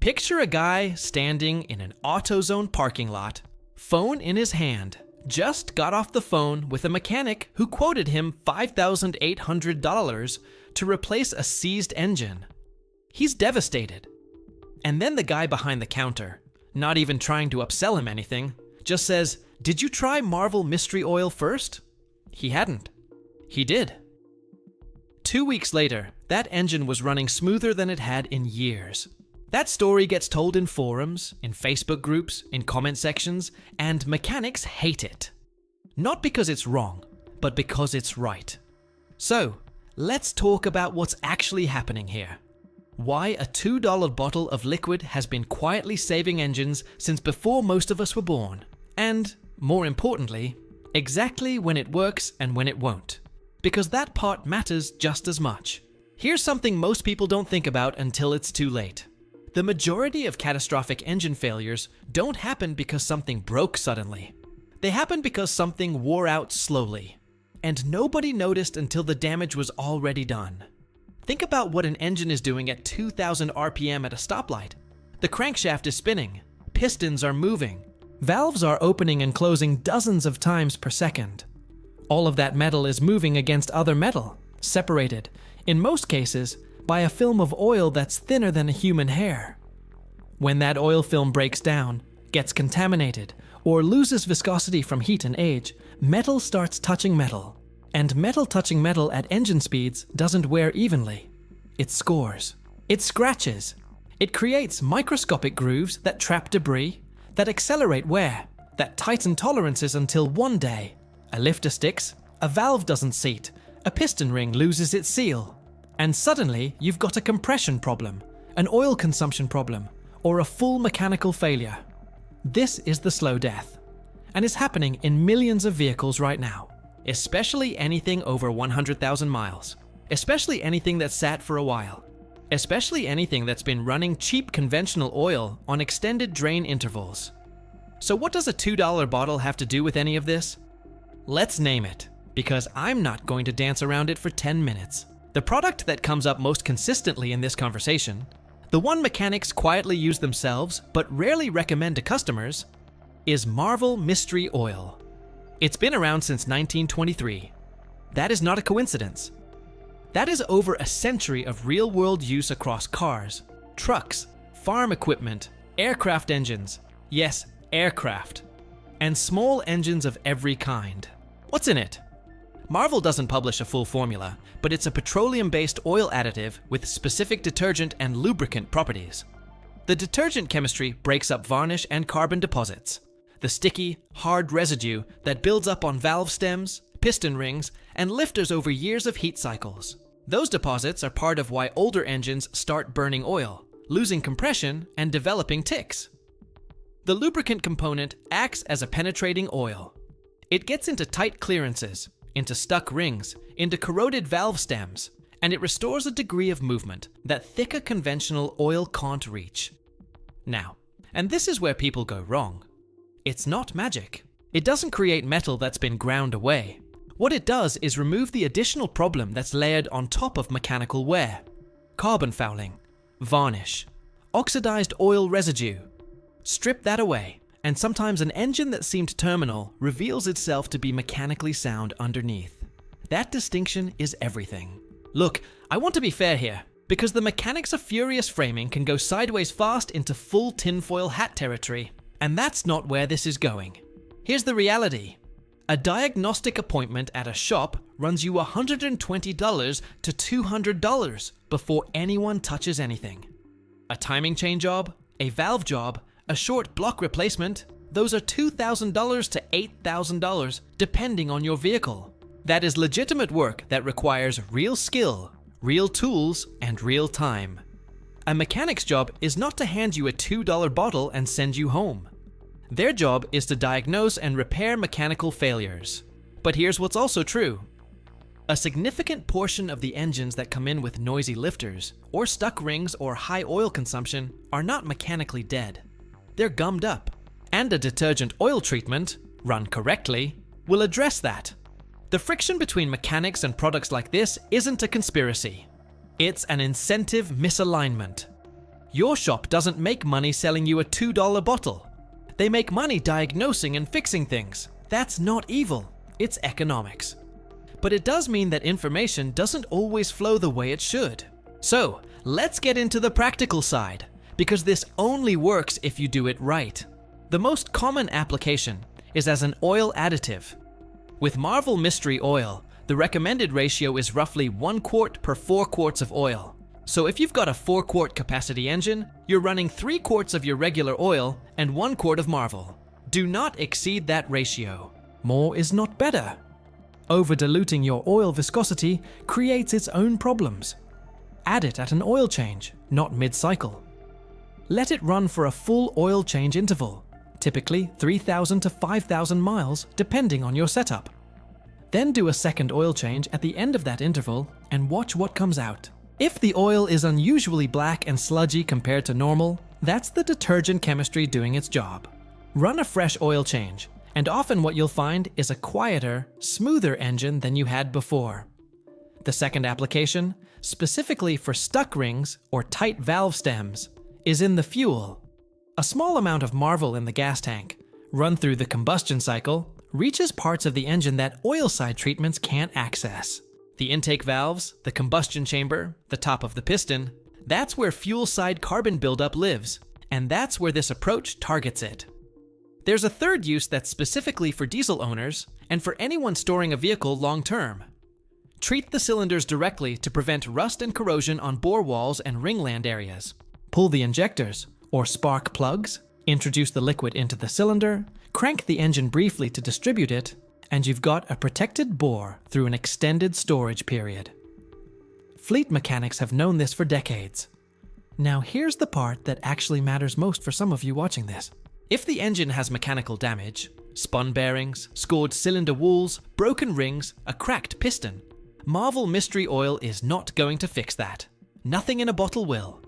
Picture a guy standing in an AutoZone parking lot, phone in his hand, just got off the phone with a mechanic who quoted him $5,800 to replace a seized engine. He's devastated. And then the guy behind the counter, not even trying to upsell him anything, just says, "Did you try Marvel Mystery Oil first?" He hadn't. He did. 2 weeks later, that engine was running smoother than it had in years. That story gets told in forums, in Facebook groups, in comment sections, and mechanics hate it. Not because it's wrong, but because it's right. So, let's talk about what's actually happening here. Why a $2 bottle of liquid has been quietly saving engines since before most of us were born. And, more importantly, exactly when it works and when it won't. Because that part matters just as much. Here's something most people don't think about until it's too late. The majority of catastrophic engine failures don't happen because something broke suddenly. They happen because something wore out slowly. And nobody noticed until the damage was already done. Think about what an engine is doing at 2,000 RPM at a stoplight. The crankshaft is spinning. Pistons are moving. Valves are opening and closing dozens of times per second. All of that metal is moving against other metal, separated, in most cases, by a film of oil that's thinner than a human hair. When that oil film breaks down, gets contaminated, or loses viscosity from heat and age, metal starts touching metal. And metal touching metal at engine speeds doesn't wear evenly. It scores. It scratches. It creates microscopic grooves that trap debris, that accelerate wear, that tighten tolerances until one day, a lifter sticks, a valve doesn't seat, a piston ring loses its seal, and suddenly you've got a compression problem, an oil consumption problem, or a full mechanical failure. This is the slow death, and it's happening in millions of vehicles right now, especially anything over 100,000 miles, especially anything that's sat for a while, especially anything that's been running cheap conventional oil on extended drain intervals. So what does a $2 bottle have to do with any of this? Let's name it, because I'm not going to dance around it for 10 minutes. The product that comes up most consistently in this conversation, the one mechanics quietly use themselves but rarely recommend to customers, is Marvel Mystery Oil. It's been around since 1923. That is not a coincidence. That is over a century of real-world use across cars, trucks, farm equipment, aircraft engines, yes, aircraft, and small engines of every kind. What's in it? Marvel doesn't publish a full formula, but it's a petroleum-based oil additive with specific detergent and lubricant properties. The detergent chemistry breaks up varnish and carbon deposits, the sticky, hard residue that builds up on valve stems, piston rings, and lifters over years of heat cycles. Those deposits are part of why older engines start burning oil, losing compression, and developing ticks. The lubricant component acts as a penetrating oil. It gets into tight clearances, into stuck rings, into corroded valve stems, and it restores a degree of movement that thicker conventional oil can't reach. Now, and this is where people go wrong. It's not magic. It doesn't create metal that's been ground away. What it does is remove the additional problem that's layered on top of mechanical wear. Carbon fouling, varnish, oxidized oil residue. Strip that away, and sometimes an engine that seemed terminal reveals itself to be mechanically sound underneath. That distinction is everything. Look, I want to be fair here, because the mechanics of furious framing can go sideways fast into full tinfoil hat territory, and that's not where this is going. Here's the reality. A diagnostic appointment at a shop runs you $120 to $200 before anyone touches anything. A timing chain job, a valve job, a short block replacement, those are $2,000 to $8,000 depending on your vehicle. That is legitimate work that requires real skill, real tools, and real time. A mechanic's job is not to hand you a $2 bottle and send you home. Their job is to diagnose and repair mechanical failures. But here's what's also true. A significant portion of the engines that come in with noisy lifters, or stuck rings or high oil consumption are not mechanically dead. They're gummed up. And a detergent oil treatment, run correctly, will address that. The friction between mechanics and products like this isn't a conspiracy. It's an incentive misalignment. Your shop doesn't make money selling you a $2 bottle. They make money diagnosing and fixing things. That's not evil, it's economics. But it does mean that information doesn't always flow the way it should. So, let's get into the practical side, because this only works if you do it right. The most common application is as an oil additive. With Marvel Mystery Oil, the recommended ratio is roughly 1 quart per 4 quarts of oil. So if you've got a 4-quart capacity engine, you're running 3 quarts of your regular oil and 1 quart of Marvel. Do not exceed that ratio. More is not better. Over-diluting your oil viscosity creates its own problems. Add it at an oil change, not mid-cycle. Let it run for a full oil change interval, typically 3,000 to 5,000 miles depending on your setup. Then do a second oil change at the end of that interval and watch what comes out. If the oil is unusually black and sludgy compared to normal, that's the detergent chemistry doing its job. Run a fresh oil change, and often what you'll find is a quieter, smoother engine than you had before. The second application, specifically for stuck rings or tight valve stems, is in the fuel. A small amount of Marvel in the gas tank, run through the combustion cycle, reaches parts of the engine that oil side treatments can't access. The intake valves, the combustion chamber, the top of the piston, that's where fuel side carbon buildup lives, and that's where this approach targets it. There's a third use that's specifically for diesel owners and for anyone storing a vehicle long term. Treat the cylinders directly to prevent rust and corrosion on bore walls and ringland areas. Pull the injectors, or spark plugs, introduce the liquid into the cylinder, crank the engine briefly to distribute it, and you've got a protected bore through an extended storage period. Fleet mechanics have known this for decades. Now here's the part that actually matters most for some of you watching this. If the engine has mechanical damage, spun bearings, scored cylinder walls, broken rings, a cracked piston, Marvel Mystery Oil is not going to fix that. Nothing in a bottle will.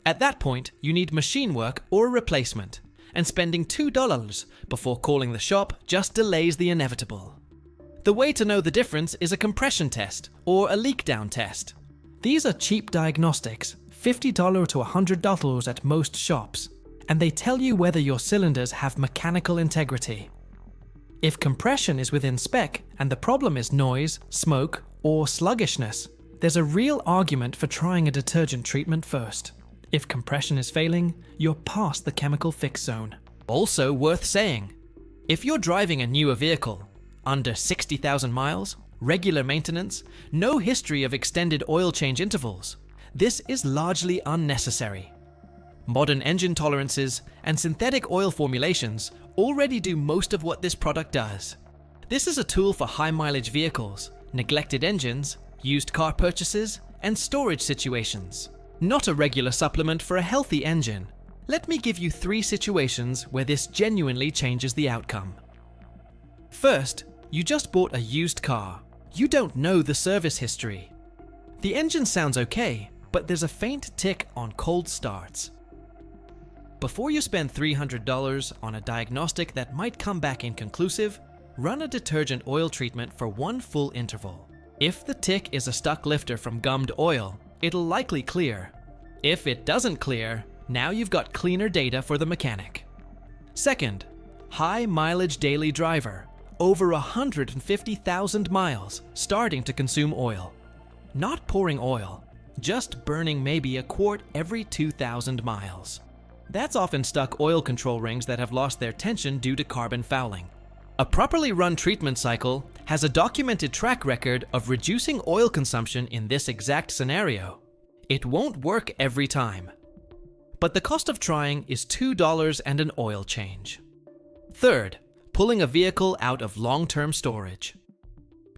At that point, you need machine work or a replacement, and spending $2 before calling the shop just delays the inevitable. The way to know the difference is a compression test or a leak down test. These are cheap diagnostics, $50 to $100 at most shops, and they tell you whether your cylinders have mechanical integrity. If compression is within spec and the problem is noise, smoke, or sluggishness, there's a real argument for trying a detergent treatment first. If compression is failing, you're past the chemical fix zone. Also worth saying, if you're driving a newer vehicle, under 60,000 miles, regular maintenance, no history of extended oil change intervals, this is largely unnecessary. Modern engine tolerances and synthetic oil formulations already do most of what this product does. This is a tool for high mileage vehicles, neglected engines, used car purchases, and storage situations. Not a regular supplement for a healthy engine. Let me give you 3 situations where this genuinely changes the outcome. First, you just bought a used car. You don't know the service history. The engine sounds okay, but there's a faint tick on cold starts. Before you spend $300 on a diagnostic that might come back inconclusive, run a detergent oil treatment for 1 full interval. If the tick is a stuck lifter from gummed oil, it'll likely clear. If it doesn't clear, now you've got cleaner data for the mechanic. Second, high mileage daily driver, over 150,000 miles, starting to consume oil. Not pouring oil, just burning maybe a quart every 2,000 miles. That's often stuck oil control rings that have lost their tension due to carbon fouling. A properly run treatment cycle has a documented track record of reducing oil consumption in this exact scenario. It won't work every time, but the cost of trying is $2 and an oil change. Third, pulling a vehicle out of long-term storage.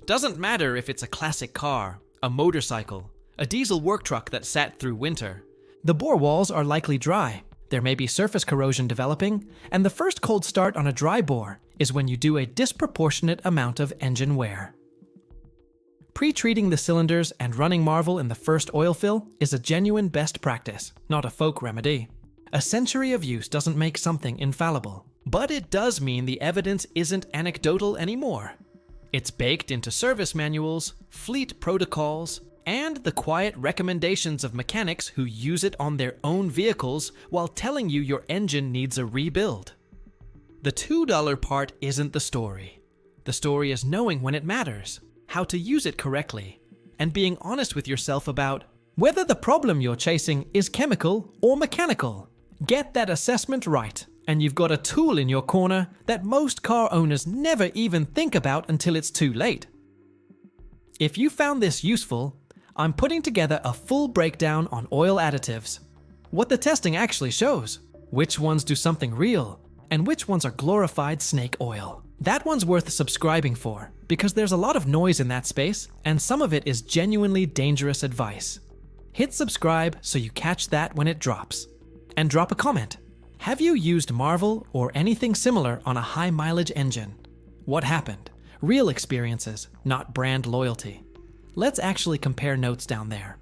Doesn't matter if it's a classic car, a motorcycle, a diesel work truck that sat through winter. The bore walls are likely dry. There may be surface corrosion developing, and the first cold start on a dry bore is when you do a disproportionate amount of engine wear. Pre-treating the cylinders and running Marvel in the first oil fill is a genuine best practice, not a folk remedy. A century of use doesn't make something infallible, but it does mean the evidence isn't anecdotal anymore. It's baked into service manuals, fleet protocols, and the quiet recommendations of mechanics who use it on their own vehicles while telling you your engine needs a rebuild. The $2 part isn't the story. The story is knowing when it matters, how to use it correctly, and being honest with yourself about whether the problem you're chasing is chemical or mechanical. Get that assessment right, and you've got a tool in your corner that most car owners never even think about until it's too late. If you found this useful, I'm putting together a full breakdown on oil additives, what the testing actually shows, which ones do something real, and which ones are glorified snake oil. That one's worth subscribing for, because there's a lot of noise in that space, and some of it is genuinely dangerous advice. Hit subscribe so you catch that when it drops. And drop a comment. Have you used Marvel or anything similar on a high mileage engine? What happened? Real experiences, not brand loyalty. Let's actually compare notes down there.